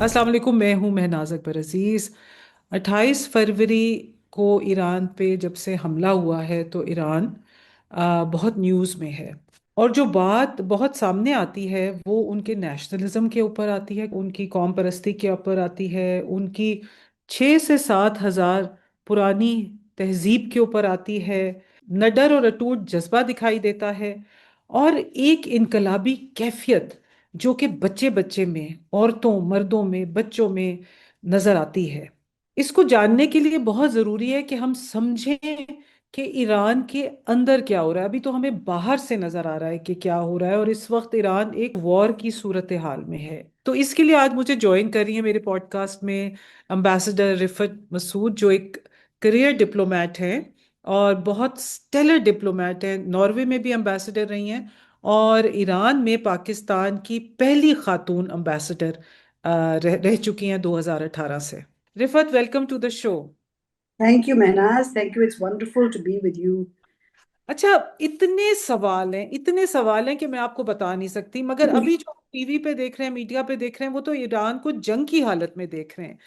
अस्सलाम वालेकुम। मैं हूं महनाज अकबर अजीज। 28 फरवरी को ईरान पे जब से हमला हुआ है तो ईरान बहुत न्यूज़ में है। और जो बात बहुत सामने आती है वो उनके नेशनलिज्म के ऊपर आती है, उनकी कौम परस्ती के ऊपर आती है, उनकी 6 से 7 हज़ार पुरानी तहजीब के ऊपर आती है। नडर और अटूट जज्बा दिखाई देता है और एक इनकलाबी कैफियत जो कि बच्चे बच्चे में, औरतों मर्दों में, बच्चों में नजर आती है। इसको जानने के लिए बहुत जरूरी है कि हम समझें कि ईरान के अंदर क्या हो रहा है। अभी तो हमें बाहर से नजर आ रहा है कि क्या हो रहा है, और इस वक्त ईरान एक वॉर की सूरत हाल में है। तो इसके लिए आज मुझे ज्वाइन कर रही है मेरे पॉडकास्ट में अम्बेसडर रिफत मसूद, जो एक करियर डिप्लोमेट हैं और बहुत स्टेलर डिप्लोमेट हैं। नॉर्वे में भी अम्बेसडर रही हैं और ईरान में पाकिस्तान की पहली खातून अम्बेसडर रह चुकी हैं 2018 से। Rifat, welcome to the show. Thank you, Mehnaz. Thank you. It's wonderful to be with you. अच्छा, इतने सवाल हैं कि मैं आपको बता नहीं सकती, मगर अभी जो टीवी पे देख रहे हैं, मीडिया पे देख रहे हैं, वो तो ईरान को जंग की हालत में देख रहे हैं।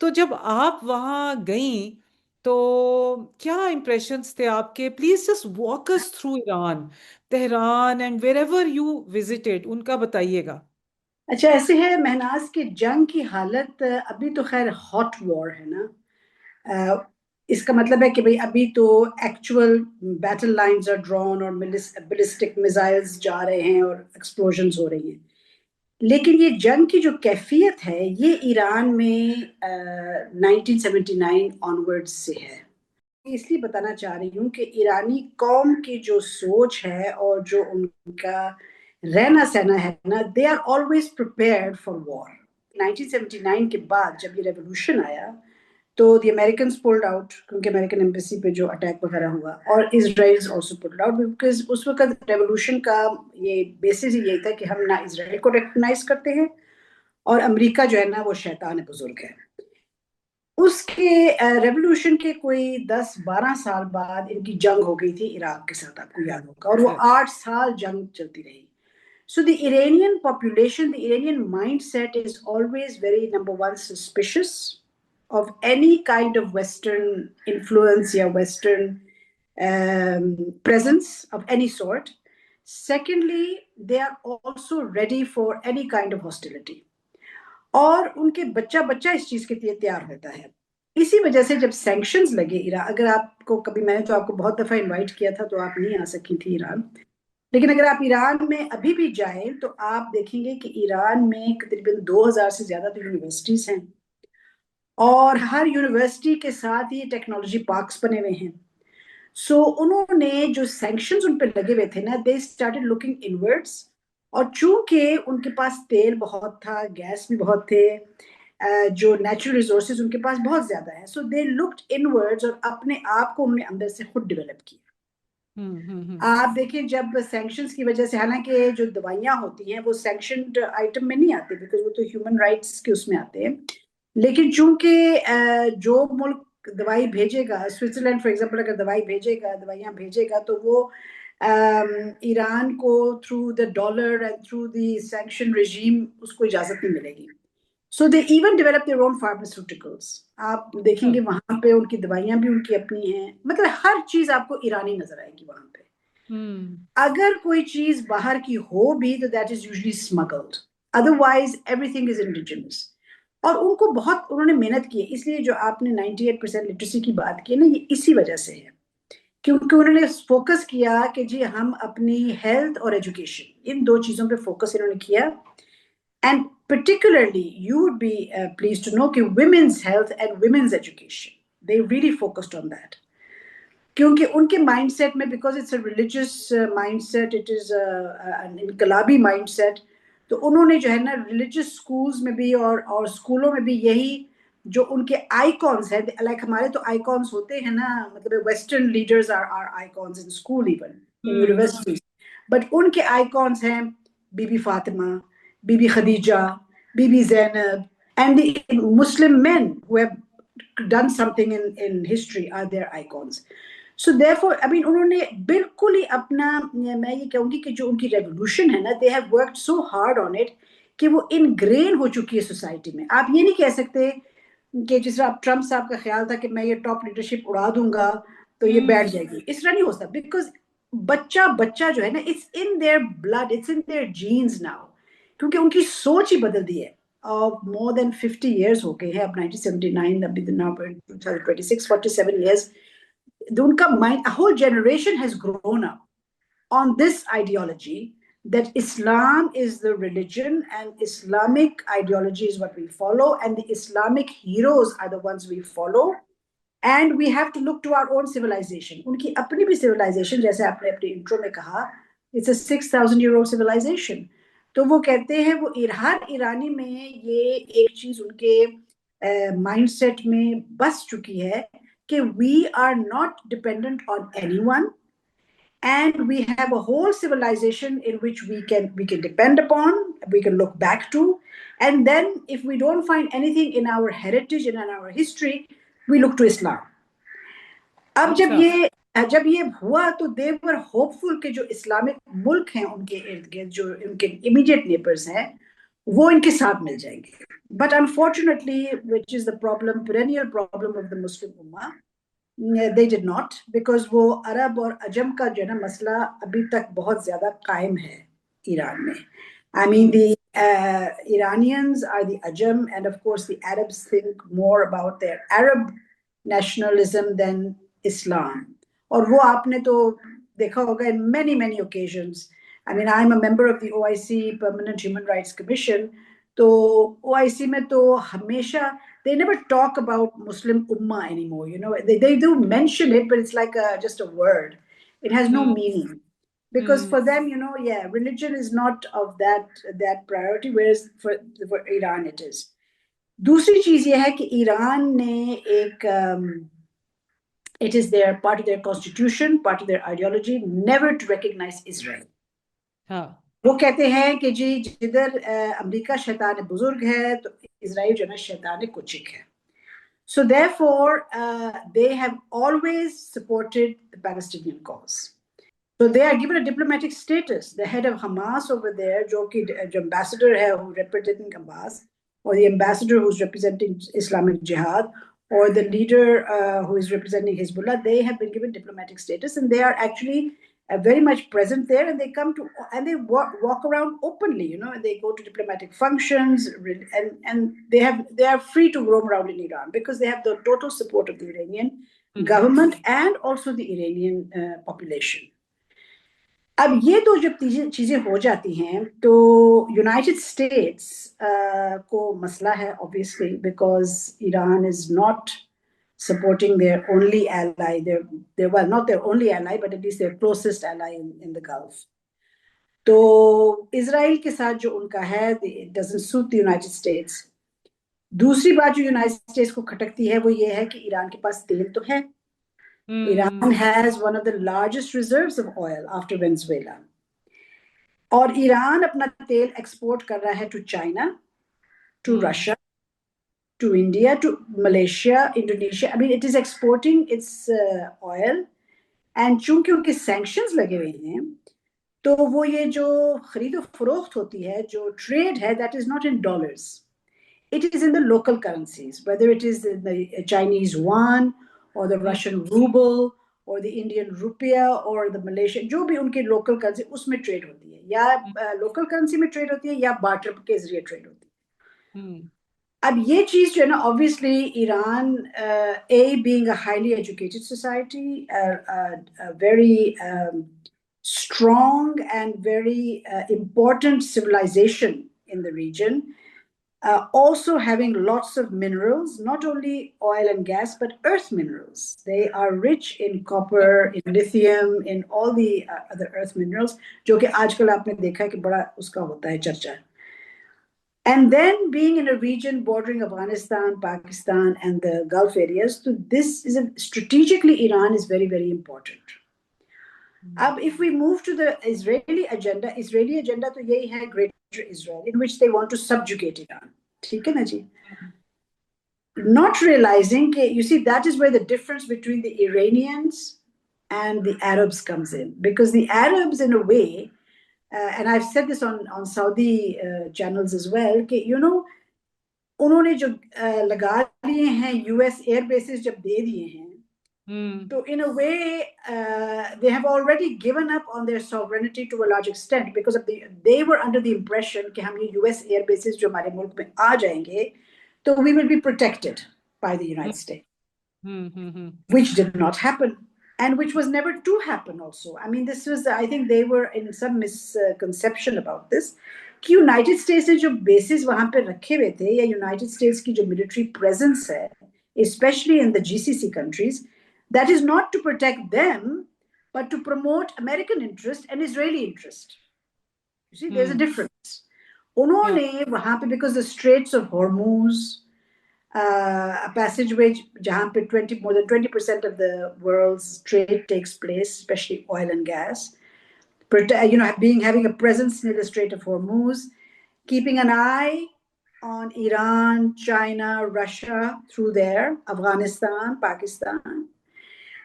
तो जब आप वहां गई तो क्या इम्प्रेशंस थे आपके? Please just walk us through Iran, Tehran and wherever you visited, उनका बताइएगा। अच्छा, ऐसे है महनाज की जंग की हालत। अभी तो खैर हॉट वॉर है ना। अ, इसका मतलब है कि भाई अभी तो actual battle lines are drawn और बैलिस्टिक मिसाइल्स जा रहे हैं और एक्सप्लोजन्स हो रही हैं। लेकिन ये जंग की जो कैफियत है ये ईरान में 1979 ऑनवर्ड्स से है। इसलिए बताना चाह रही हूँ कि ईरानी कौम की जो सोच है और जो उनका रहना सहना है ना, they are always prepared for war. 1979 के बाद जब ये रेवोल्यूशन आया तो द अमेरिकन पुल्ड आउट, क्योंकि अमेरिकन एम्बेसी पे जो अटैक वगैरह हुआ, और Israel also pulled out because उस वक्त रेवोल्यूशन का ये बेसिस ही यही था कि हम ना इसराइल को रिकॉग्नाइज करते हैं और अमेरिका जो है ना वो शैतान बुजुर्ग है। उसके रेवोल्यूशन के कोई 10-12 साल बाद इनकी जंग हो गई थी इराक के साथ, आपको याद होगा, और वो अच्छा। 8 साल जंग चलती रही। So the Iranian population, the Iranian mindset is always very, number one, suspicious of any kind of Western influence or Western presence of any sort. Secondly, they are also ready for any kind of hostility. और उनके बच्चा बच्चा इस चीज के लिए तैयार होता है। इसी वजह से जब सैंक्शंस लगे ईरान, अगर आपको कभी, मैंने तो आपको बहुत दफा इनवाइट किया था तो आप नहीं आ सकी थी ईरान, लेकिन अगर आप ईरान में अभी भी जाएं तो आप देखेंगे कि ईरान में तकरीबन 2000 से ज्यादा तो यूनिवर्सिटीज हैं, और हर यूनिवर्सिटी के साथ ही टेक्नोलॉजी पार्क्स बने हुए हैं। सो उन्होंने जो सैंक्शंस उन पे लगे हुए थे ना, दे स्टार्टेड लुकिंग इनवर्ड्स। और चूंकि उनके पास तेल बहुत था, गैस भी बहुत थे, जो नेचुरल रिसोर्सेज उनके पास बहुत ज्यादा है, सो दे लुक्ड इनवर्ड्स और अपने आप को उन्होंने अंदर से खुद डेवलप किया। हम्म। आप देखिए, जब सैंक्शंस की वजह से, हालांकि जो दवाइयां होती हैं वो सैंक्शनड आइटम में नहीं आती बिकॉज वो तो ह्यूमन राइट्स के उसमें आते हैं, लेकिन चूंकि जो मुल्क दवाई भेजेगा, स्विट्जरलैंड फॉर एग्जांपल अगर दवाई भेजेगा, दवाइयां भेजेगा, तो वो ईरान को through the dollar and through the sanction regime उसको इजाजत नहीं मिलेगी। So they even develop their own pharmaceuticals. आप देखेंगे वहां पे उनकी दवाइयां भी उनकी अपनी हैं, मतलब हर चीज आपको ईरानी नजर आएगी वहां पे। हम्म। अगर कोई चीज बाहर की हो भी तो that is usually smuggled, otherwise everything is indigenous. और उनको बहुत उन्होंने मेहनत की है, इसलिए जो आपने 98% लिटरेसी की बात की ना, ये इसी वजह से है, क्योंकि उन्होंने फोकस किया कि जी हम अपनी हेल्थ और एजुकेशन, इन दो चीजों पे फोकस इन्होंने किया। And particularly you would be pleased to know कि women's health and women's education, they really focused on that, क्योंकि उनके माइंडसेट में, because it's a religious mindset, it is an इनकलाबी माइंडसेट, तो उन्होंने जो है ना रिलीजियस स्कूल्स में भी और स्कूलों में भी यही जो उनके आइकॉन्स है, लाइक हमारे तो आइकॉन्स होते हैं ना, मतलब western leaders are icons in school, even in hmm. Universities, but उनके आइकॉन्स हैं Bibi Fatima, Bibi Khadija, Bibi Zainab, and the Muslim men who have done something in history are their icons. So therefore I mean उन्होंने बिल्कुल ही अपना, मैं ये कहूंगी कि जो उनकी रेवोल्यूशन है ना, they have worked so hard on it कि वो इनग्रेन हो चुकी है सोसाइटी में। आप ये नहीं कह सकते कि जिस तरह ट्रम्प साहब का ख्याल था कि मैं ये टॉप लीडरशिप उड़ा दूंगा तो ये बैठ जाएगी, इस तरह नहीं हो सकता, बिकॉज बच्चा बच्चा जो है ना, it's in their blood, it's in their genes now, क्योंकि उनकी सोच ही बदल दी है। मोर देन 50 years हो गए हैं, अब 1979, अभी नाउ 2026, 47 years, उनका mind, a whole generation has grown up on this ideology that Islam is the religion and Islamic ideology is what we follow, and the Islamic heroes are the ones we follow, and we have to look to our own civilization. उनकी अपनी भी civilization, जैसे आपने अपने intro में कहा, it's a 6,000-year-old civilization. तो वो कहते हैं, वो हर ईरानी में ये एक चीज उनके माइंडसेट में बस चुकी है कि we are not dependent on anyone, and we have a whole civilization in which we can depend upon, we can look back to, and then if we don't find anything in our heritage and in our history, we look to Islam. अब जब ये हुआ तो दे वर hopeful कि जो Islamic मुल्क हैं उनके इर्द गिर्द, जो उनके इमीडिएट नेबर्स हैं, वो इनके साथ मिल जाएंगे। But unfortunately, which is the problem, perennial problem of the Muslim Umma, they did not, because वो अरब और अजम का जो है ना मसला अभी तक बहुत ज्यादा कायम है ईरान में। I mean, the Iranians are the Ajam, and of course the Arabs think more about their Arab nationalism than Islam. और वो आपने तो देखा होगा in many occasions. I mean, I'm a member of the OIC Permanent Human Rights Commission. तो OIC में तो हमेशा, they never talk about Muslim Ummah anymore. You know, they do mention it, but it's like just a word. It has no meaning. Because for them, you know, yeah, religion is not of that priority, whereas for Iran it is. दूसरी चीज ये है कि Iran ने एक it is their part of their constitution, part of their ideology, never to recognize Israel. हाँ, वो कहते हैं कि जी जिधर अमेरिका शैतान बुजुर्ग है तो इजराइल जो है शैतान कुचिक है. So therefore, they have always supported the Palestinian cause. So they are given a diplomatic status. The head of Hamas over there, जो ambassador है, who representing Hamas, or the ambassador who's representing Islamic Jihad, or the leader who is representing Hezbollah, they have been given diplomatic status, and they are actually very much present there, and they come to, and they walk around openly, you know, and they go to diplomatic functions, and they are free to roam around in Iran because they have the total support of the Iranian government and also the Iranian population. अब ये तो जब चीजें हो जाती हैं तो United states को मसला है, obviously, because Iran is not supporting their only ally, well, not their only ally, but at least their closest ally in the Gulf. तो इजराइल के साथ जो उनका है, it doesn't suit the United States. दूसरी बात जो यूनाइटेड स्टेट्स को खटकती है वो ये है कि ईरान के पास तेल तो है. Iran has one of the largest reserves of oil after Venezuela. और ईरान अपना तेल एक्सपोर्ट कर रहा है to China, to Russia, to India, to Malaysia, Indonesia. I mean, it is exporting its oil. And चूंकि उनके sanctions लगे हुए हैं, तो वो ये जो खरीदो फरोख्त होती है, जो trade है, that is not in dollars. It is in the local currencies, whether it is in the Chinese yuan, or the Russian ruble, or the Indian rupiah, or the Malaysian, जो भी उनके local currency, उसमें trade होती है, या local currency में trade होती है, या barter के जरिए trade होती है. अब ये चीज जो है ना, obviously Iran, being a highly educated society, a very strong and very important civilization in the region, also having lots of minerals, not only oil and gas, but earth minerals. They are rich in copper, in lithium, in all the other earth minerals, जो कि आजकल आपने देखा है कि बड़ा उसका होता है चर्चा. And then being in a region bordering Afghanistan, Pakistan, and the Gulf areas, so this is strategically Iran is very, very important. If we move to the Israeli agenda तो यही है Greater Israel, in which they want to subjugate Iran. ठीक है ना जी? Not realizing, you see, that is where the difference between the Iranians and the Arabs comes in, because the Arabs, in a way, and I've said this on Saudi channels as well, कि उन्होंने जो लगा लिए हैं US air bases जब दे दिए हैं, so in a way, they have already given up on their sovereignty to a large extent because they were under the impression कि हम ये US air bases जो हमारे मुल्क में आ जाएंगे, तो we will be protected by the United States, which did not happen, and which was never to happen also. I mean, this was, I think they were in some misconception about this, कि United states ने जो basis वहां पे रखे हुए थे, या United states की जो मिलिट्री प्रेजेंस है, especially in the GCC countries, that is not to protect them, but to promote American interest and Israeli interest. You see, there's a difference. उन्होंने वहां पे, because the Straits of Hormuz, a passageway जहां पे more than 20% of the world's trade takes place, especially oil and gas, having a presence near the Strait of Hormuz, keeping an eye on Iran, China, Russia through there, Afghanistan, Pakistan.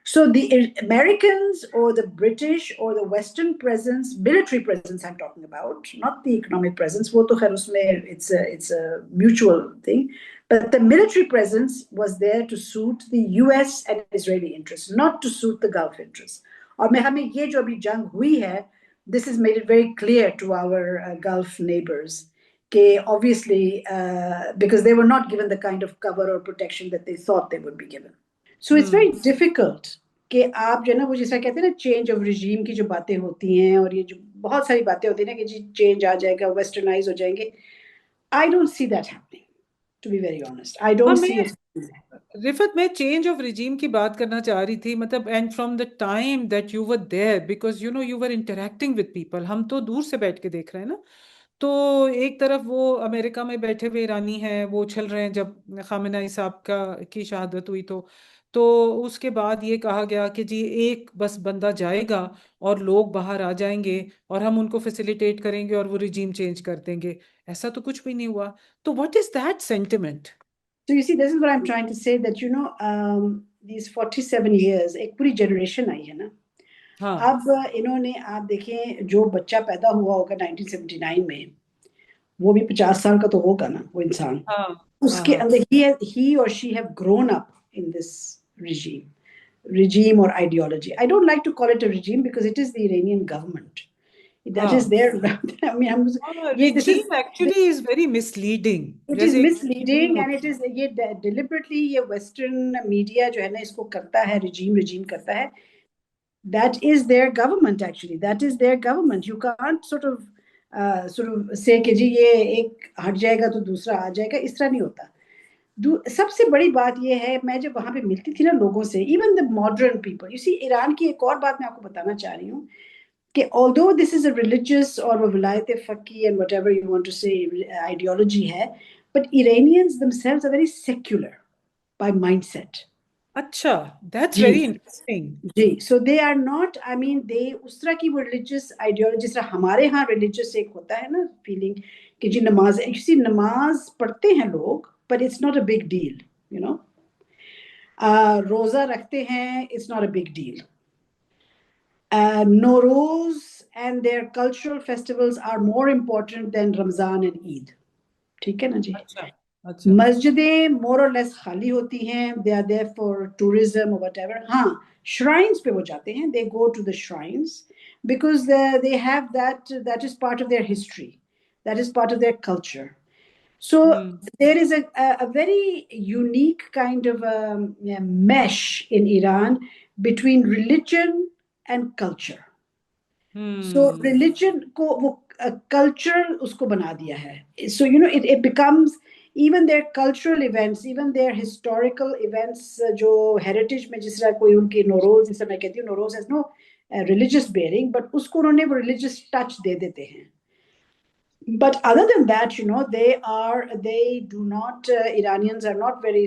So the Americans or the British or the Western presence, military presence I'm talking about, not the economic presence, वो तो खैर उसमें it's a mutual thing, but the military presence was there to suit the US and Israeli interests, not to suit the Gulf interests. और हमें ये जो अभी जंग हुई है, this has made it very clear to our Gulf neighbors, obviously because they were not given the kind of cover or protection that they thought they would be given. So it's very difficult कि आप जो है ना, वो जैसा कहते हैं ना, चेंज ऑफ रिजीम की जो बातें होती हैं, और ये जो बहुत सारी बातें होती हैं ना कि जी चेंज आ जाएगा, वेस्टर्नाइज हो जाएंगे, I don't see that happening, to be very honest, I don't see it. Rifat, मैं चेंज ऑफ रिजीम की बात करना चाह रही थी, मतलब and from the time that you were there, because you were interacting with people, हम तो दूर से बैठ के देख रहे हैं ना। तो एक तरफ वो अमेरिका में बैठे हुए ईरानी हैं, वो उछल रहे हैं जब खामेनेई साहब की शहादत हुई, तो उसके बाद ये कहा गया कि जी एक बस बंदा जाएगा और लोग बाहर आ जाएंगे और हम उनको फैसिलिटेट करेंगे और वो रिजीम चेंज कर देंगे। ऐसा तो कुछ भी नहीं हुआ। तो what is that sentiment? So you see, this is what I'm trying to say, that these 47 years, एक पूरी जनरेशन आई है ना। हाँ, अब इन्होंने, आप देखें, जो बच्चा पैदा हुआ होगा 1979 में, वो भी 50 साल का तो होगा ना वो इंसान, हाँ, हाँ, उसके हाँ, अंदर he or she have grown up in this regime or ideology. I don't like to call it a regime because it is the Iranian government. That is हाँ, their, I mean, this is, regime actually is very misleading. it is जैसे misleading, and it होती is ये deliberately, ये western media जो है ना इसको करता है, regime करता है. That is their government, actually. That is their government. You can't sort of say कि जी ये एक हट जाएगा तो दूसरा आ जाएगा, इस तरह नहीं होता। सबसे बड़ी बात ये है, मैं जब वहां पे मिलती थी ना लोगों से, even the modern people, you see, Iran की एक और बात मैं आपको बताना चाह रही हूँ कि although this is a religious or a विलायत फ़क़ी and whatever you want to say ideology है, but Iranians themselves are very secular by mindset. अच्छा, दैट्स जी वेरी इंटरेस्टिंग। जी, so they are not, I mean, they उस तरह की वो religious ideology, जिस तरह हमारे यहाँ religious एक होता है ना feeling कि जी नमाज, you see, नमाज पढ़ते हैं लोग, but it's not a big deal, you know. रोजा रखते हैं, it's not a big deal. Nowruz and their cultural festivals are more important than Ramzan and Eid. ठीक है ना जी? अच्छा, अच्छा, मस्जिदें more or less खाली होती हैं, they are there for tourism or whatever. हाँ, shrines पे वो जाते हैं, they go to the shrines because they have that is part of their history, that is part of their culture. So there is a very unique kind of mesh in Iran between religion and culture. So religion को वो cultural उसको बना दिया है. So it becomes, even their cultural events, even their historical events, जो heritage में जिस तरह कोई उनकी नौरोज, जिस तरह मैं कहती हूँ Nowruz has no religious bearing, but उसको उन्होंने वो religious touch दे देते हैं. But other than that, they do not, Iranians are not very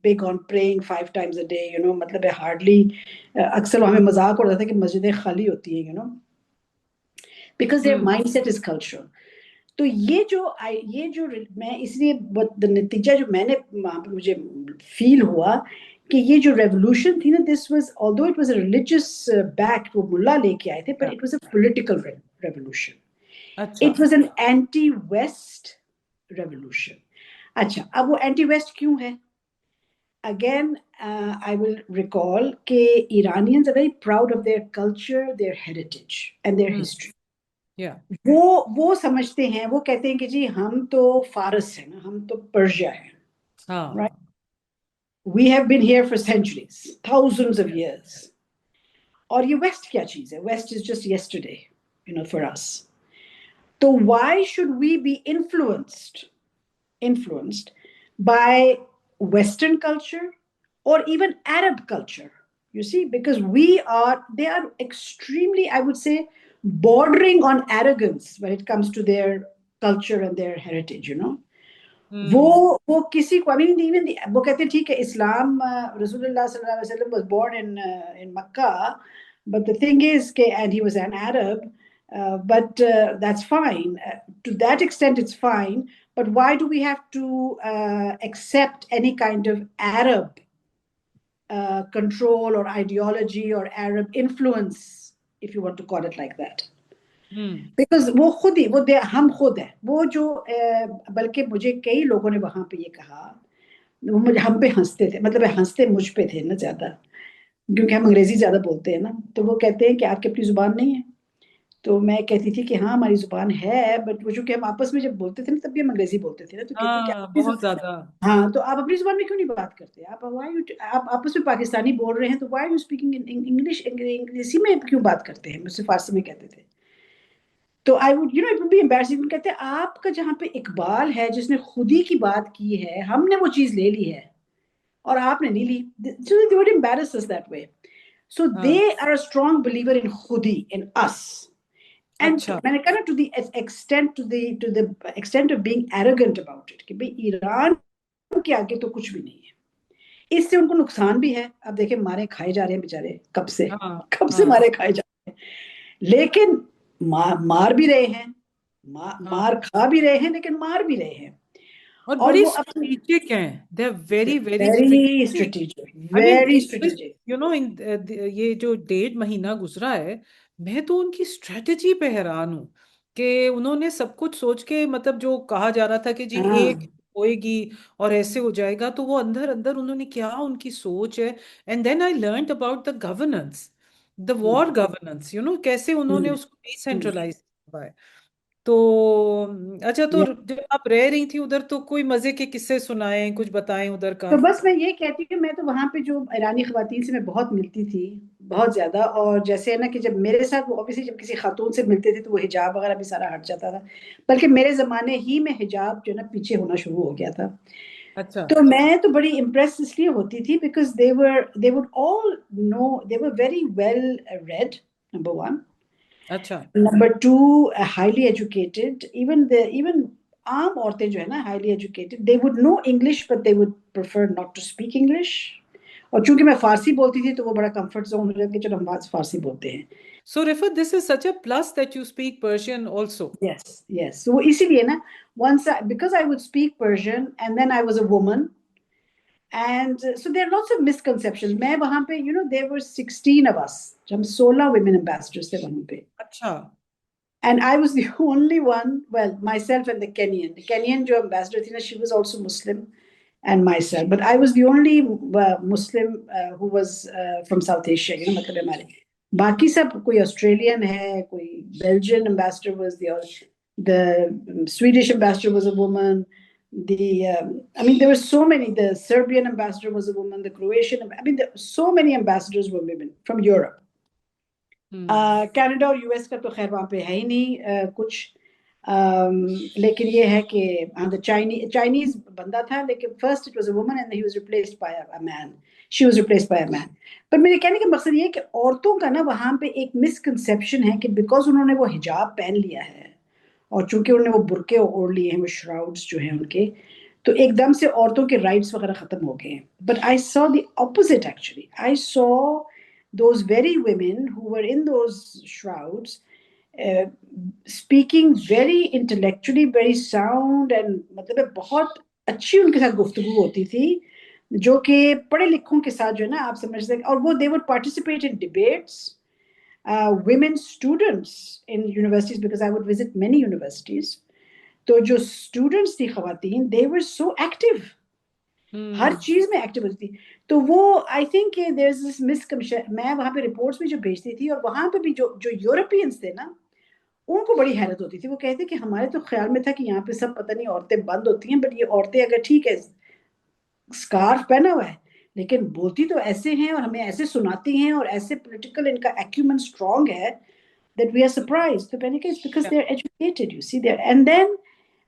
big on praying 5 times a day, मतलब है hardly, अक्सर हमें मजाक उड़ाता है कि मस्जिदें खाली होती हैं, because their mindset is cultural. तो ये जो मैं इसलिए, नतीजा जो मैंने वहाँ पे मुझे फील हुआ कि ये जो रेवोल्यूशन थी ना, this was although it was a religious back, वो मुल्ला लेके आए थे, but Yeah. It was a political revolution. अच्छा. It was an anti west revolution. अच्छा, अब वो एंटी वेस्ट क्यों है? Again, I will recall कि Iranians are very proud of their culture, their heritage and their Hmm. history. Yeah. वो समझते हैं, वो कहते हैं कि जी हम तो फारस हैं ना, हम तो पर्शिया हैं, right? हाँ. We have been here for centuries, thousands of years. और ये वेस्ट क्या चीज है? West is just yesterday, for us. So why should we be influenced by Western culture or even Arab culture? You see, because they are extremely, I would say, bordering on arrogance when it comes to their culture and their heritage. Hmm. वो किसी को, I mean, even वो कहते हैं ठीक है, इस्लाम, रसूलुल्लाह सल्लल्लाहु अलैहि वसल्लम was born in Makkah, but the thing is and he was an Arab, but that's fine. To that extent, it's fine. But why do we have to accept any kind of Arab control or ideology or Arab influence, if you want to call it like that? Hmm. Because वो खुद ही हम खुद है वो जो बल्कि मुझे कई लोगों ने वहां पे ये कहा, वो मुझे हम पे हंसते थे, मतलब हंसते मुझ पे थे ना ज्यादा, क्योंकि हम अंग्रेजी ज्यादा बोलते हैं ना, तो वो कहते हैं कि आपकी अपनी जुबान नहीं है. तो मैं कहती थी कि हाँ हमारी जुबान है, बट वो जो कि हम आपस में जब बोलते थे ना तब भी हम अंग्रेजी बोलते थे ना, तो कहते हैं कि हाँ, बहुत ज्यादा. हाँ, तो आप अपनी जुबान में क्यों नहीं बात करते? आप आपस में पाकिस्तानी बोल रहे हैं, तो why you speaking in English, English में क्यों बात करते हैं? मुझसे फारसी में कहते थे. तो I would it would be embarrassing. कहते हैं आपका जहाँ पे इकबाल है जिसने खुदी की बात की है, हमने वो चीज ले ली है और आपने नहीं ली. So they would embarrass us that way. So हाँ. they are a strong believer in khudi, in us. And अच्छा. मैंने कहा ना, to the extent of being arrogant about it, कि भाई ईरान के आगे तो कुछ भी नहीं है. इससे उनको नुकसान भी है. अब देखें, मारे खाए जा रहे हैं बेचारे, कब से हाँ. कब से हाँ. मारे खाए जा रहे हैं. लेकिन मार भी रहे हैं, हाँ. मार खा भी रहे हैं, लेकिन मार भी रहे हैं. और और बड़ी वो अपने स्ट्रेटेजिक हैं, they are very very very strategic. Strategic, I mean very in this, strategic. In ये जो 1.5 महीना गुजरा है, मैं तो उनकी स्ट्रेटेजी पे हैरान हूँ कि उन्होंने सब कुछ सोच के, मतलब जो कहा जा रहा था कि जी एक हाँ. होएगी और ऐसे हो जाएगा, तो वो अंदर अंदर उन्होंने क्या उनकी सोच है. And then I learned about the governance, the war governance, कैसे उन्होंने उसको डिसेंट्रलाइज किया है. तो अच्छा, तो जब आप रह रही थी उधर, तो कोई मजे के किस्से सुनाएं, कुछ बताएं उधर का. तो बस मैं ये कहती हूँ, मैं तो वहां पे जो ईरानी खवातीन से मैं बहुत मिलती थी, बहुत ज्यादा. और जैसे है ना कि जब मेरे साथ वो ऑब्वियसली जब किसी खातून से मिलते थे तो वो हिजाब वगैरह भी सारा हट जाता था. बल्कि मेरे जमाने ही में हिजाब जो है ना पीछे होना शुरू हो गया था. अच्छा. तो मैं तो बड़ी इम्प्रेस इसलिए होती थी because they would all know, they were very well read, number one. अच्छा. Number two, highly educated. Even आम औरतें जो है ना, highly educated, they would know English but they would prefer not to speak English. और चूंकि मैं फारसी बोलती थी तो वो बड़ा कंफर्ट जोन हो जाता कि चलो हम फारसी बोलते हैं. So, Rifat, this is such a plus that you speak Persian also. Yes, yes. तो वो इसीलिए ना, once because I would speak Persian and then I was a woman. And so there are lots of misconceptions. मैं वहां पे, there were 16 of us. हम 16 women ambassadors थे वहां पे. अच्छा. And I was the only one, well, myself and the Kenyan. The Kenyan जो ambassador थी ना, she was also Muslim, and myself. But I was the only Muslim who was from South Asia, मतलब हमारे. बाकी सब कोई Australian है, कोई Belgian ambassador was the Swedish ambassador was a woman. I mean, there were so many. The Serbian ambassador was a woman. The Croatian, I mean, so many ambassadors were women from Europe. Hmm. Canada और US का तो खैर वहां पे है ही नहीं कुछ. लेकिन ये है कि हाँ, द चाइनीज बंदा था, लेकिन first it was a woman and he was replaced by a man. She was replaced by a man. पर मेरे कहने का मकसद ये है कि औरतों का ना वहां पे एक मिसकंसेप्शन है कि बिकॉज उन्होंने वो हिजाब पहन लिया है और चूंकि उन्होंने वो बुरके ओढ़ लिए हैं, वो श्राउड्स जो हैं उनके, तो एकदम से औरतों के राइट्स वगैरह खत्म हो गए हैं. But I saw the opposite actually. I saw those very women who were in those shrouds uh, speaking very intellectually, very sound, and मतलब बहुत अच्छी उनके साथ गुफ्तगू होती थी. जो कि पढ़े लिखों के साथ जो है ना आप समझ सकते, और वो they would participate in debates, women students in universities, because I would visit many universities. तो जो स्टूडेंट्स थी खवातीन, they were so active, हर हम्म। चीज में एक्टिव होती थी। तो वो I think there is this misconception, मैं वहां पे रिपोर्ट्स भी जो भेजती थी, और वहां पे भी जो जो यूरोपियंस थे ना, उनको बड़ी हैरत होती थी। वो कहते कि हमारे तो ख्याल में था कि यहाँ पे सब पता नहीं औरतें बंद होती हैं, बट ये औरतें अगर ठीक है स्कार्फ पहना हुआ है, लेकिन बोलती तो ऐसे हैं और हमें ऐसे सुनाती हैं और ऐसे पॉलिटिकल इनका एक्यूमेंट स्ट्रांग है, दैट वी आर सरप्राइज्ड। तो मैंने कहा it's because they are educated, you see there. And then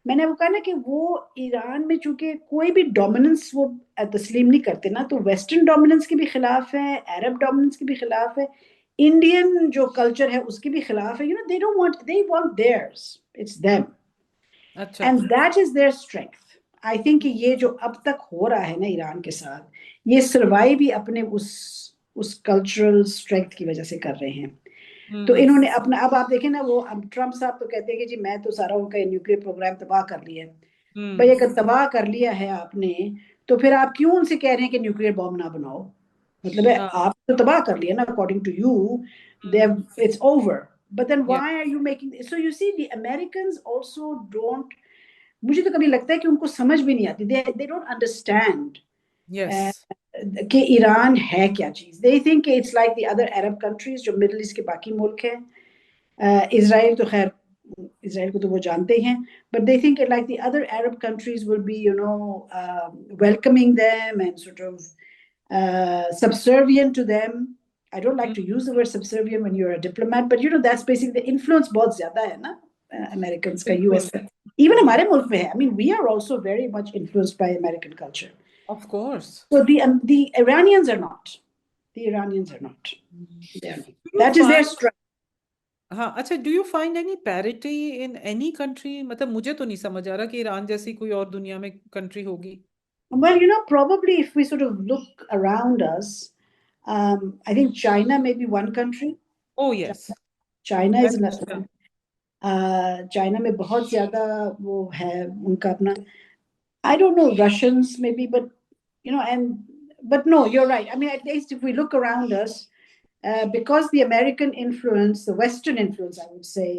मैंने वो कहा ना कि वो ईरान में चूंकि कोई भी डोमिनेंस वो तस्लीम नहीं करते ना, तो वेस्टर्न डोमिनेंस के भी खिलाफ है, अरब डोमिनेंस के भी खिलाफ है, इंडियन जो कल्चर है उसके भी खिलाफ है। You know they don't want, they want theirs, it's them, अच्छा। And that is their strength. I think ये जो अब तक हो रहा है ना ईरान के साथ, ये सर्वाइव ही अपने उस कल्चरल स्ट्रेंथ की वजह से कर रहे हैं। तो हम्म। इन्होंने अपना, अब आप देखें ना, वो अब ट्रम्प साहब तो कहते हैं कि जी मैं तो सारा उनका न्यूक्लियर प्रोग्राम तबाह कर लिया है। भाई हम्म। अगर तबाह कर लिया है आपने, तो फिर आप क्यों उनसे कह रहे हैं कि न्यूक्लियर बॉम्ब ना बनाओ? मतलब है हाँ। आप तो तबाह कर लिया ना, according to you, they hmm. It's over. But then yeah. Why are you making, so you see the Americans also don't, मुझे तो कभी लगता है कि उनको समझ भी नहीं आती, दे डोंट अंडरस्टैंड यस। कि ईरान है क्या चीज। They think it's like the other Arab countries जो मिडल ईस्ट के बाकी मुल्क हैं। इसराइल तो खैर, इसराइल को तो वो जानते ही हैं, but they think like the other Arab countries will be you know welcoming them and sort of subservient to them. I don't like to use the word subservient when you're a diplomat, but you know that's basically the influence बहुत ज्यादा है ना American का बिल्कुल। US का, even हमारे मुल्क में है। I mean we are also very much influenced by American culture. Of course. So the Iranians are not. The Iranians are not. They are not. Do you That is their find strength. हाँ, अच्छा, do you find any parity in any country? मतलब मुझे तो नहीं समझ आ रहा कि Iran जैसी कोई और दुनिया में कंट्री होगी। Well, you know, probably if we sort of look around us, I think China may be one country. O yes. China is that's another. China में बहुत ज्यादा वो है उनका अपना, I don't know, Russians maybe, but you know, and but no, you're right. I mean, at least if we look around us, because the American influence, the Western influence, I would say,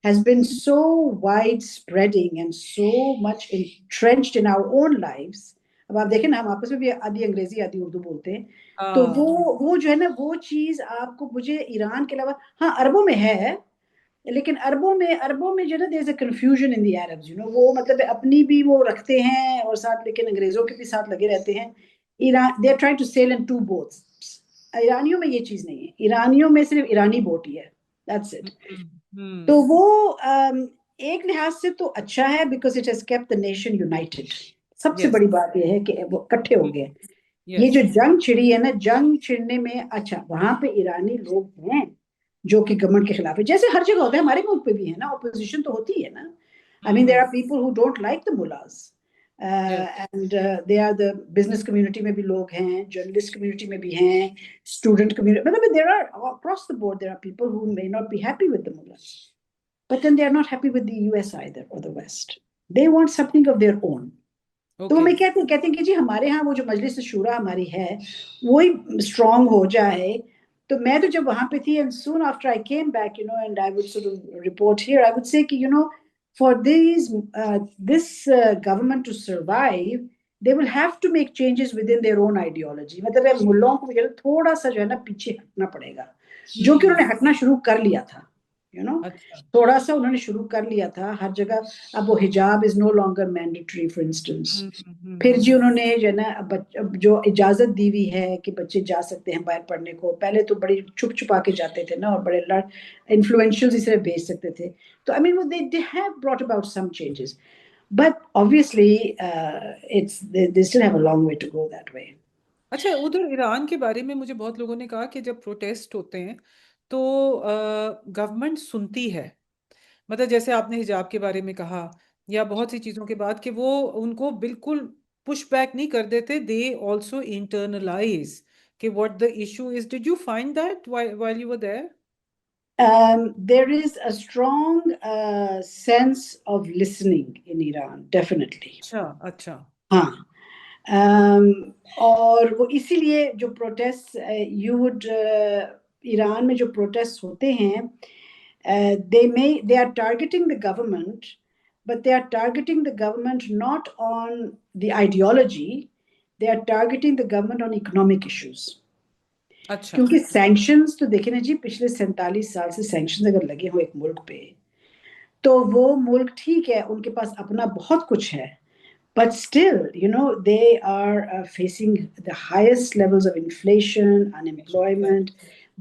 has been so widespreading and so much entrenched in our own lives. अब आप देखें ना, हम आपस में भी आधी अंग्रेजी आधी उर्दू बोलते हैं, तो वो जो है ना, वो चीज आपको, मुझे ईरान के अलावा, हाँ अरबों में है, लेकिन अरबों में जो है ना, there is a confusion in the Arabs, you know, वो मतलब अपनी भी वो रखते हैं और साथ, लेकिन अंग्रेजों के भी साथ लगे रहते हैं। Iran, they are trying to sail in two boats. ईरानियों में ये चीज नहीं है, ईरानियों में सिर्फ ईरानी बोट ही है, दैट्स इट। हम्म। तो वो एक लिहाज से तो अच्छा है, because it has kept the nation United. सबसे यस। बड़ी बात यह है कि वो इकट्ठे हो गए। ये यस। जो जंग छिड़ी है ना, जंग छिड़ने में, अच्छा वहां पे ईरानी लोग हैं जो कि गवर्नमेंट के खिलाफ है, जैसे हर जगह होता है, हमारे मुल्क पे भी है ना, ऑपोजिशन तो होती है ना। I mean there hmm. Are people who don't like the mullahs, yes. And they are the business community में भी लोग हैं, जर्नलिस्ट कम्युनिटी में भी हैं, स्टूडेंट कम्युनिटी, मतलब there are across the board, there are people who may not be happy with the mullahs, but then they are not happy with the US either or the West. They want something of their own. तो वो okay. मैं कहते हैं कि जी हमारे यहाँ वो जो मजलिस शूरा हमारी है, वही स्ट्रांग हो जाए। तो मैं तो जब वहां पे थी, and soon after I came back, you know, and I would sort of report here, I would say कि you know, for this government to survive, they will have to make changes within their own ideology. मतलब मुल्लों को जो है थोड़ा सा जो है ना पीछे हटना पड़ेगा, जो कि हम्म। उन्होंने हटना शुरू कर लिया था, यू नो, अच्छा। थोड़ा सा उन्होंने शुरू कर लिया था हर जगह। अब वो हिजाब is no longer mandatory for instance. फिर जी उन्होंने जो है ना, अब जो इजाजत दी हुई है कि बच्चे जा सकते हैं बाहर पढ़ने को, पहले तो बड़ी छुप छुपा के जाते थे ना, और बड़े इन्फ्लुएंशियल इसे भेज सकते थे। तो आई मीन वो they have brought about some changes, but obviously it's they still have a long way to go that way. अच्छा, उधर ईरान के बारे में मुझे बहुत लोगों ने कहा कि जब प्रोटेस्ट होते हैं तो गवर्नमेंट सुनती है। मतलब जैसे आपने हिजाब के बारे में कहा, या बहुत सी चीजों के बाद, कि वो उनको बिल्कुल पुश बैक नहीं कर देते, दे ऑल्सो इंटरनलाइज कि what the issue is. Did you find that while you were there? There is a strong sense of listening in Iran, definitely. अच्छा। अच्छा। हाँ, और वो इसीलिए जो प्रोटेस्ट यू वुड ईरान में जो प्रोटेस्ट होते हैं, they are targeting the government, but they are targeting the government not on the ideology, they are targeting the government on economic issues. अच्छा। क्योंकि सैंक्शंस तो देखे ना जी, पिछले 47 साल से सैंक्शंस अगर लगे हो एक मुल्क पे, तो वो मुल्क ठीक है, उनके पास अपना बहुत कुछ है, but still, they are facing the highest levels of inflation, unemployment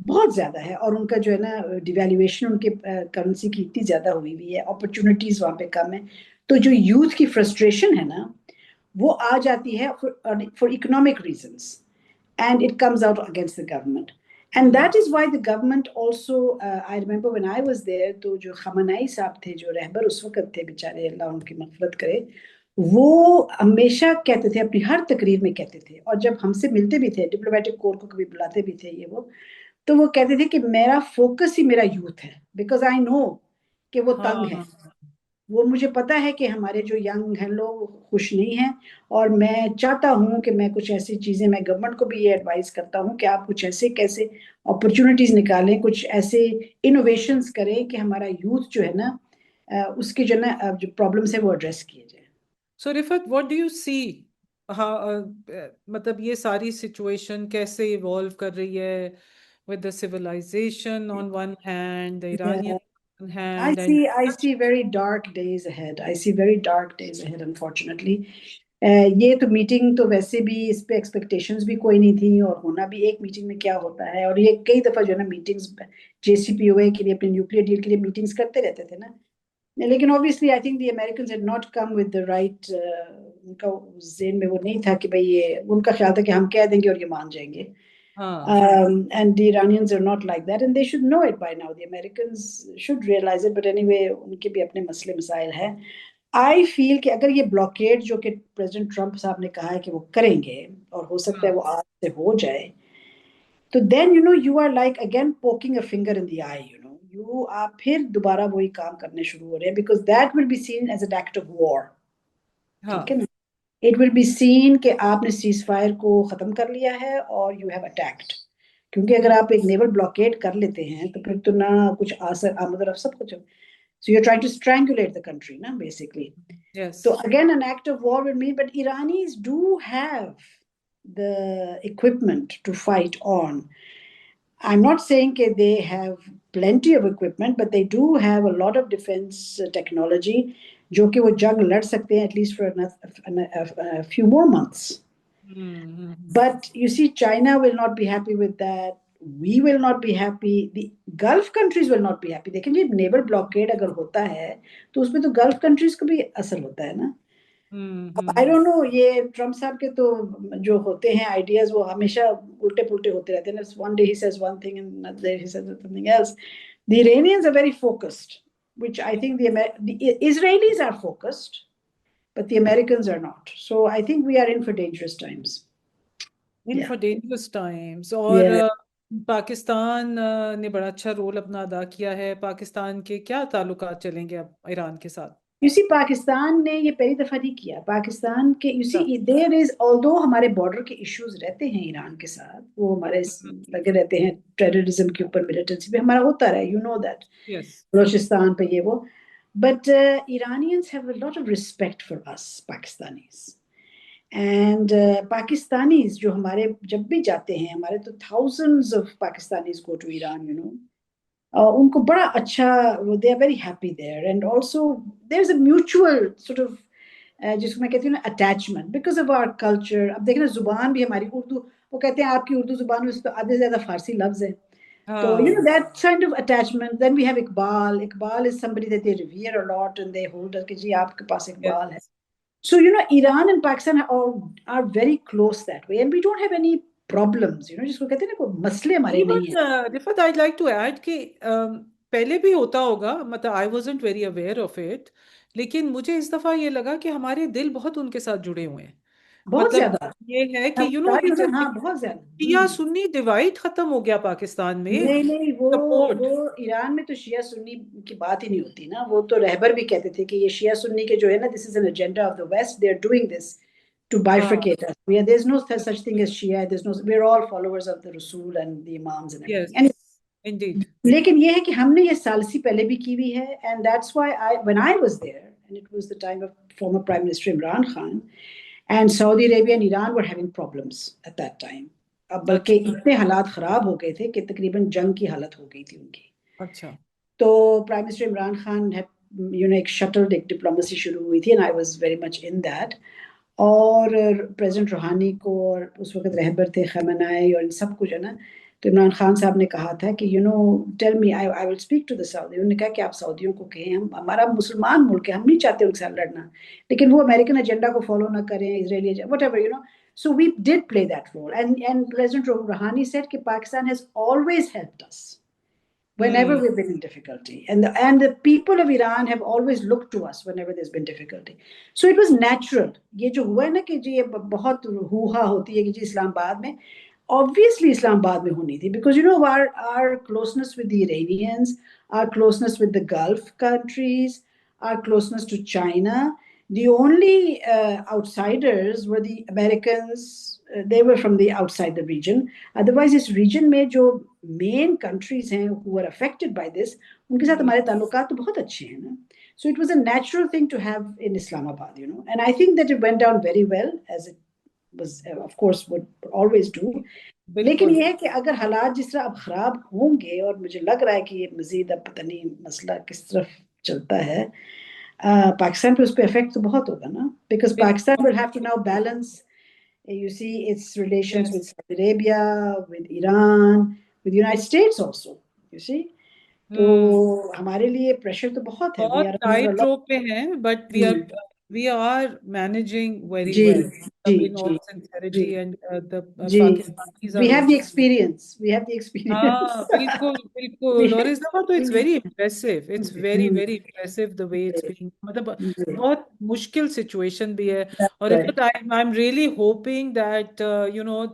बहुत ज्यादा है, और उनका जो है ना डिवैल्यूएशन उनके करेंसी की इतनी ज्यादा हुई हुई है, अपॉर्चुनिटीज वहां पे कम है, तो जो यूथ की फ्रस्ट्रेशन है ना, वो आ जाती है for economic reasons, and it comes out against the government. And that is why the government also, I remember when I was there, तो जो खमनाई साहब थे, जो रहबर उस वक्त थे बेचारे, अल्लाह उनकी मग़फ़िरत करे, वो हमेशा कहते थे, अपनी हर तकरीर में कहते थे, और जब हमसे मिलते भी थे, डिप्लोमेटिक कोर को कभी बुलाते भी थे ये वो, तो वो कहते थे कि मेरा फोकस ही मेरा यूथ है, बिकॉज आई नो कि वो तंग है, हाँ। वो मुझे पता है कि हमारे जो यंग हैं लोग खुश नहीं हैं, और मैं चाहता हूं कि मैं कुछ ऐसी चीजें, मैं गवर्नमेंट को भी ये एडवाइस करता हूं कि आप कुछ ऐसे कैसे अपॉर्चुनिटीज निकालें, कुछ ऐसे इनोवेशंस करें कि हमारा यूथ जो है ना, उसके जो ना जो प्रॉब्लम्स है वो एड्रेस किए जाए। सो Rifat, what do you see, हाँ, मतलब ये सारी सिचुएशन कैसे इवॉल्व कर रही है with the civilization on one hand, the Iranian on one I hand, and see, I see very dark days ahead. I see very dark days ahead, unfortunately. ये तो मीटिंग तो वैसे भी इस पे एक्सपेक्टेशंस भी कोई नहीं थी, और होना भी एक मीटिंग में क्या होता है, और ये कई दफा जो है ना मीटिंग्स JCPOA के लिए, अपने न्यूक्लियर डील के लिए मीटिंग्स करते रहते थे ना, लेकिन obviously I think the Americans had not come with the right, उनका ज़हन में वो नहीं था कि भाई, ये उनका ख्याल था कि हम कह देंगे और ये मान जाएंगे. हाँ, And the Iranians are not like that, and they should know it by now. The Americans should realize it, but anyway, उनके भी अपने मसले मसाइल हैं. I feel कि अगर ये ब्लॉकेड जो कि प्रेसिडेंट ट्रम्प साहब ने कहा है कि वो करेंगे, और हो सकता है हाँ, वो आज से हो जाए, तो then you are like again poking a finger in the eye. आप फिर दोबारा वही काम करने शुरू हो रहे हैं, because that will be seen as an act of war. ठीक है हाँ, ना? It will be seen कि आपने सीज फायर को खत्म कर लिया है और you have attacked. क्योंकि अगर आप एक नेवल ब्लॉकेड कर लेते हैं, तो फिर तो ना कुछ आसर आमद और सब कुछ, so you're trying to strangulate the country, na, basically. So yes, again, an act of war with me, but Iranis do have the equipment to fight on. I'm not saying that they have plenty of equipment, but they do have a lot of defense technology, जो कि वो जंग लड़ सकते हैं at least for a few more months. But you see, China will not be happy with that. We will not be happy. The Gulf countries will not be happy. देखें जी, naval blockade अगर होता है, तो उसमें तो gulf countries को भी असर होता है ना. आई डोंट नो, ये ट्रम्प साहब के तो जो होते हैं आइडियाज, वो हमेशा उल्टे पुल्टे होते रहते हैं. One day he says one thing and another day he says something else. The Iranians are very focused, which I think the Israelis are focused, but the Americans are not. So I think we are in for dangerous times. In Yeah. For dangerous times. और Yeah. Pakistan ने बड़ा अच्छा role अपना अदा किया है। पाकिस्तान के क्या ताल्लुकात चलेंगे अब ईरान के साथ? यू सी, पाकिस्तान ने ये पहली दफा नहीं किया. पाकिस्तान के, यू अच्छा। सी, देयर इज, ऑल्दो हमारे बॉर्डर के इश्यूज रहते हैं ईरान के साथ, वो हमारे लगे रहते हैं टेररिज्म के ऊपर, मिलिटेंसी पे हमारा होता रहा, you know that, yes. Balochistan पे ये वो. But Iranians have a lot of respect for us Pakistanis. And Pakistanis जो हमारे जब भी जाते हैं, हमारे तो thousands of Pakistanis go to Iran, उनको बड़ा अच्छा, they are very happy there, and also there is a mutual sort of, जिसको मैं कहती हूँ ना, attachment, because of our culture. अब देखना, जुबान भी हमारी उर्दू, वो कहते हैं आपकी उर्दू जुबान में उस पर आधे से ज्यादा फारसी लफ्ज है, तो हाँ, that kind of attachment. Then we have Iqbal. Iqbal is somebody that they revere a lot, and they hold कि जी आपके पास इकबाल है. Yes. So, Iran and Pakistan are very close that way, and we don't have any problems. जिसको कहते हैं ना, कोई मसले हमारे नहीं है. Even Rifat, I like to add कि पहले भी होता होगा, मतलब I wasn't very aware of it, लेकिन मुझे इस दफा ये लगा कि हमारे दिल बहुत उनके साथ जुड़े हुए हैं। बहुत मतलब ज्यादा. ये है कि तारीफ में, हाँ, बहुत ज्यादा. शिया सुन्नी डिवाइड खत्म हो गया पाकिस्तान में। नहीं नहीं, वो सपोर्ट। वो ईरान में तो शिया सुन्नी की बात ही नहीं होती ना. वो तो रहबर भी कहते थे कि ये शिया सुन्नी के जो है ना, this is an agenda of the west, they are doing this to हाँ bifurcate us. There's no such thing as Shia. We're all followers of the Rasul and the Imams and yes everything. indeed लेकिन ये है कि हमने ये सालसी पहले भी की हुई है, and that's why when I was there, and it was the time of former Prime Minister Imran Khan, and Saudi Arabia and Iran were having problems at that time. अब बल्कि अच्छा इतने हालात खराब हो गए थे कि तकरीबन जंग की हालत हो गई थी उनकी. अच्छा तो prime minister Imran Khan had, एक शटल्ड एक डिप्लोमेसी शुरू हुई थी, and I was very much in that. और प्रेसिडेंट रूहानी को और उस वक्त रहबर थे खमेनाई और इन सब कुछ है ना, तो इमरान खान साहब ने कहा था कि tell me, I will speak to the Saudi. उन्होंने कहा कि आप सऊदियों को कहें, हमारा मुसलमान मुल्क है, हम नहीं चाहते उनके साथ लड़ना, लेकिन वो अमेरिकन एजेंडा को फॉलो ना करें, Israeli whatever. So we did play that role, and President Rouhani said that Pakistan has always helped us whenever we've been in difficulty, and the people of Iran have always looked to us whenever there's been difficulty. So it was natural. ये जो हुआ है ना कि जी ये बहुत हुआ होती है कि जी इस्लामाबाद में, obviously इस्लामाबाद में होनी थी, because our closeness with the Iranians, our closeness with the Gulf countries, our closeness to China. The only outsiders were the Americans. They were from the outside the region. Otherwise, this region में जो main countries हैं who were affected by this, उनके साथ हमारे ताल्लुकात तो बहुत अच्छे हैं ना. So it was a natural thing to have in Islamabad, and I think that it went down very well, as it was, of course, would always do. लेकिन बिल्कुल ये है कि अगर हालात जिस तरह अब खराब होंगे, और मुझे लग रहा है कि ये मजीद अब पता नहीं मसला किस तरफ चलता है, पाकिस्तान पे उस पर इफेक्ट तो बहुत होगा ना, because Pakistan will have to now balance, you see, its relations with yes Saudi Arabia, with Iran, with the United States also, you see. तो हमारे लिए प्रेशर तो बहुत है. We बहुत are under a tight lot. Rope पे हैं but we are managing very जी वेल जी इन ऑल जी सिंसेरिटी जी एंड द जी. Pakistanis We are have the also experience. We have the experience. हाँ बिल्कुल बिल्कुल और We- इस दफा तो it's we- very impressive it's very Hmm. Very impressive the way it's being मतलब जी. बहुत मुश्किल सिचुएशन भी है That's और इस right. I am really hoping that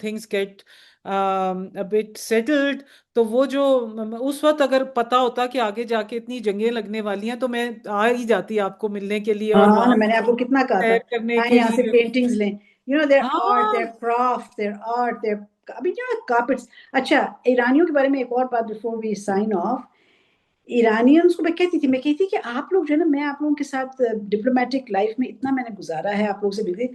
things get a bit settled तो वो जो उस वक्त अगर पता होता कि आगे जाके इतनी जंगें लगने वाली हैं तो मैं आ ही जाती आपको मिलने के लिए और हाँ ना, वहां मैंने आपको कितना कहा था, सैर करने हाँ के यहाँ से लिए पेंटिंग्स लें. Their art, हाँ their craft, their art, their अभी carpets. अच्छा, ईरानियों के बारे में एक और बात before we sign off. Iranians को मैं कहती थी कि आप लोग जो है ना, मैं आप लोगों के साथ डिप्लोमेटिक लाइफ में इतना मैंने गुजारा है, आप लोग से मिलते,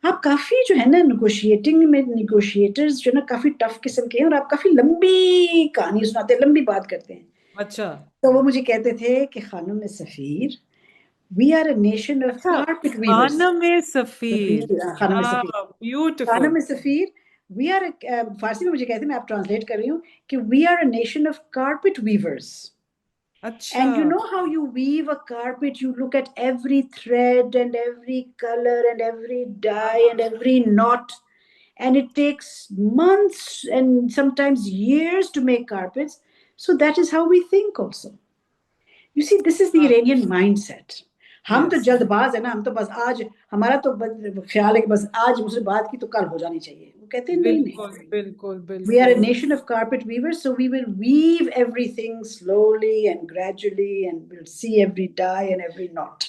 आप काफी जो है ना नेगोशिएटर्स जो है ना काफी टफ किस्म के हैं, और आप काफी लंबी कहानी सुनाते हैं, लंबी बात करते हैं. अच्छा तो वो मुझे कहते थे कि Khanam सफीर, we are a nation of अच्छा carpet weavers. खानम सफीर खानम हाँ सफीर, ब्यूटीफुल खानम सफीर. We are फारसी में मुझे कहते हैं, मैं आप ट्रांसलेट कर रही हूँ कि we are a nation of carpet weavers. अच्छा And you know how you weave a carpet, you look at every thread and every color and every dye and every knot, and it takes months and sometimes years to make carpets. So that is how we think also. You see, this is the Iranian mindset. हम तो yes जल्दबाज है ना, हम तो बस आज, हमारा तो ख्याल है कि बस आज मुझसे बात की तो कल हो जानी चाहिए. वो कहते हैं नहीं नहीं, बिल्कुल बिल्कुल we are a बिल्कुल nation of carpet weavers, so we will weave everything slowly and gradually, and we'll see every dye and every knot.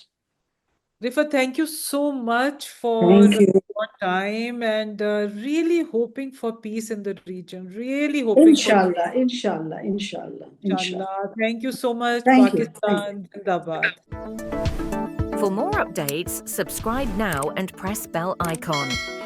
Rifa, thank you so much for Thank you. your time and really hoping for peace in the region. Really hoping for Inshallah, inshallah, inshallah, inshallah. inshallah. Thank you so much, Thank you. Thank you. Pakistan. Zindabad. For more updates, subscribe now and press bell icon.